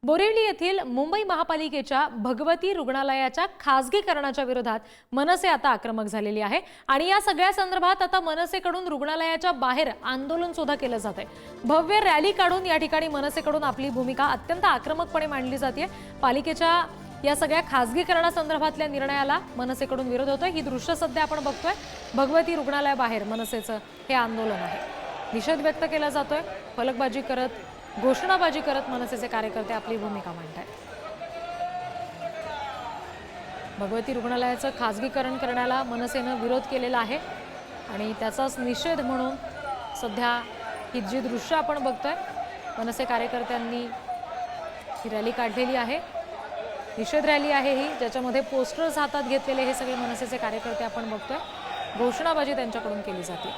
बोरिवली येथील मुंबई महापालिकेच्या भगवती रुग्णालयाच्या खासगीकरणाच्या विरोधात मनसे आता आक्रमक झालेली आहे आणि या सगळ्या संदर्भात आता मनसेकडून रुग्णालयाच्या बाहेर आंदोलन सुद्धा केलं जात आहे। भव्य रॅली काढून या ठिकाणी मनसेकडून आपली भूमिका अत्यंत आक्रमकपणे मांडली जाते। पालिकेच्या या सगळ्या खासगीकरणासंदर्भातल्या निर्णयाला मनसेकडून विरोध होतोय। ही दृश्य सध्या आपण बघतोय। भगवती रुग्णालयाबाहेर मनसेचं हे आंदोलन आहे। निषेध व्यक्त केला जातोय। फलकबाजी करत, घोषणाबाजी करत मनसेचे कार्यकर्ते आपली भूमिका मांडतायत। भगवती रुग्णालयाचं खासगीकरण करण्याला मनसेनं विरोध केलेला आहे आणि त्याचाच निषेध म्हणून सध्या ही जी दृश्य आपण बघतोय, मनसे कार्यकर्त्यांनी ही रॅली काढलेली आहे। निषेध रॅली आहे ही, ज्याच्यामध्ये पोस्टर्स हातात घेतलेले हे सगळे मनसेचे कार्यकर्ते आपण बघतोय। घोषणाबाजी त्यांच्याकडून केली जाते।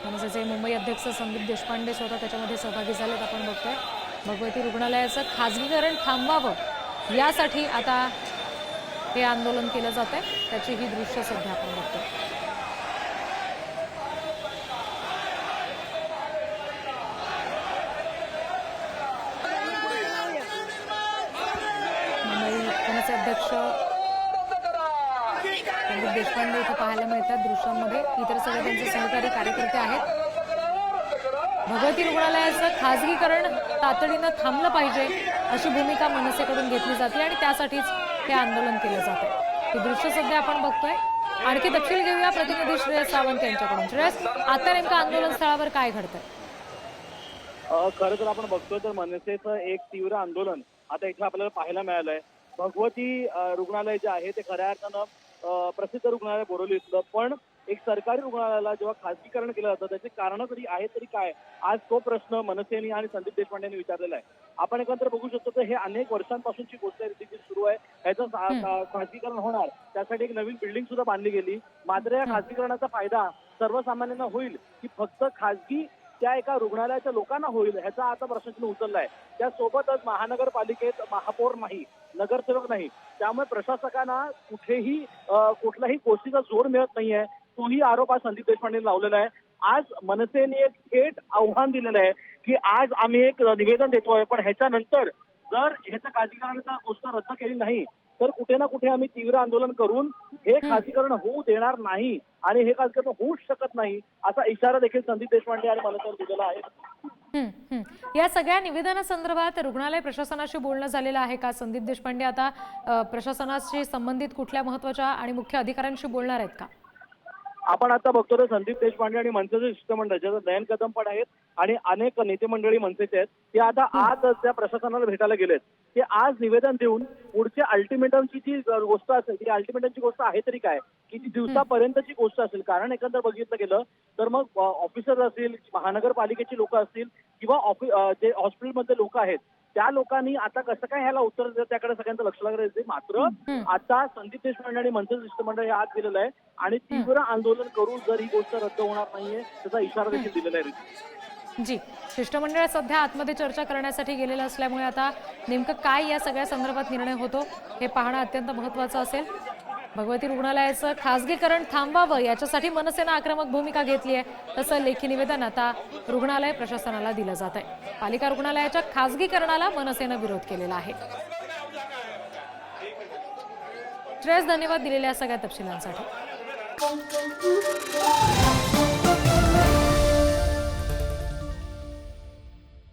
मनसेचे मुंबई अध्यक्ष संदीप देशपांडे स्वतः त्याच्यामध्ये सहभागी झालेत आपण बघतोय। भगवती रुग्णालयाचं खासगीकरण थांबवावं यासाठी आता हे आंदोलन केलं जात आहे। त्याची ही दृश्य सध्या आपण बघतोय। मुंबई मनसे अध्यक्ष संदीप देशपांडे इथे पाहायला मिळतात दृश्यांमध्ये। इतर सगळे त्यांचे सहकारी कार्यकर्ते आहेत। भगवती रुग्णालयाचं खासगीकरण तातडीनं थांबलं पाहिजे अशी भूमिका मनसेकडून घेतली जाते आणि त्यासाठीच हे आंदोलन केलं जात आहे। ही दृश्य सध्या आपण बघतोय। आणखी तपशील घेऊया प्रतिनिधी श्रेयस सावंत यांच्याकडून। श्रेयस, आता नेमकं आंदोलन स्थळावर काय घडतंय? खरं तर आपण बघतोय तर मनसेचं एक तीव्र आंदोलन आता इथे आपल्याला पाहायला मिळालंय। भगवती रुग्णालय जे आहे ते खऱ्या अर्थानं प्रसिद्ध रुग्णालय बोरिवली इथलं, पण एक सरकारी रुग्णालयाला जेव्हा खासगीकरण केलं जातं त्याची कारणं तरी आहेत तरी काय, आज तो प्रश्न मनसेनी आणि संदीप देशपांडेंनी विचारलेला आहे। आपण एकंदर बघू शकतो तर हे अनेक वर्षांपासूनची गोष्ट आहे जी सुरू आहे। ह्याचं खासगीकरण होणार, त्यासाठी एक नवीन बिल्डिंग सुद्धा बांधली गेली। मात्र या खासगीकरणाचा फायदा सर्वसामान्यांना होईल की फक्त खासगी त्या एका रुग्णालयाच्या लोकांना होईल, ह्याचा आता प्रश्न उचललाय। त्यासोबतच महानगरपालिकेत महापौर नाही, नगरसेवक नाही, त्यामुळे प्रशासकांना कुठल्याही गोष्टीचा जोर मिळत नाहीये। तोही आरोप आज संदीप देशपांडेंनी लावलेला आहे। आज मनसेने एक थेट आव्हान दिलेलं आहे की आज आम्ही एक निवेदन देतोय, पण ह्याच्यानंतर जर ह्याचं खासगीकरणाचा गोष्ट रद्द केली नाही तर कुठे ना कुठे आम्ही तीव्र आंदोलन करून हे खासगीकरण होऊ देणार नाही आणि हे खासगीकरण होऊच शकत नाही असा इशारा देखील संदीप देशपांडे आणि मनसेवर दिलेला आहे। या सगळ्या निवेदनासंदर्भात रुग्णालय प्रशासनाशी बोलणं झालेलं आहे का? संदीप देशपांडे आता प्रशासनाशी संबंधित कुठल्या महत्त्वाच्या आणि मुख्य अधिकाऱ्यांशी बोलणार आहेत का? आपण आता बघतो तर संदीप देशपांडे आणि मनसेचे शिष्टमंडळ ज्याचं नयन कदम पण आहेत आणि अनेक नेते मंडळी मनसेचे आहेत, ते आता आज त्या प्रशासनाला भेटायला गेलेत। ते आज निवेदन देऊन पुढच्या अल्टिमेटमची जी गोष्ट असेल ती अल्टिमेटमची गोष्ट आहे तरी काय, किती दिवसापर्यंतची गोष्ट असेल, कारण एकंदर बघितलं गेलं तर मग ऑफिसर असतील, महानगरपालिकेची लोक असतील किंवा जे हॉस्पिटलमधले लोक आहेत त्या लोकांनी आता कसं काय ह्याला उत्तर देतात त्याकडे सगळ्यांचं लक्ष लागलं आहे। मात्र आता संदीप देशपांडे आणि मनसे शिष्टमंडळ हे आज दिलेलं आहे आणि तीव्र आंदोलन करून जर ही गोष्ट रद्द होणार नाहीये त्याचा इशारा देखील दिलेला आहे। जी, शिष्टमंडळ सध्या आतमध्ये चर्चा करण्यासाठी गेलेलं असल्यामुळे आता नेमकं काय या सगळ्या संदर्भात निर्णय होतो हे पाहणं अत्यंत महत्त्वाचं असेल। भगवती रुग्णालयाचं खासगीकरण थांबवावं याच्यासाठी मनसेनं आक्रमक भूमिका घेतली आहे। तसं लेखी निवेदन आता रुग्णालय प्रशासनाला दिलं जात आहे। पालिका रुग्णालयाच्या खासगीकरणाला मनसेनं विरोध केलेला आहे। श्रेयस, धन्यवाद दिलेल्या सगळ्या तपशिलांसाठी।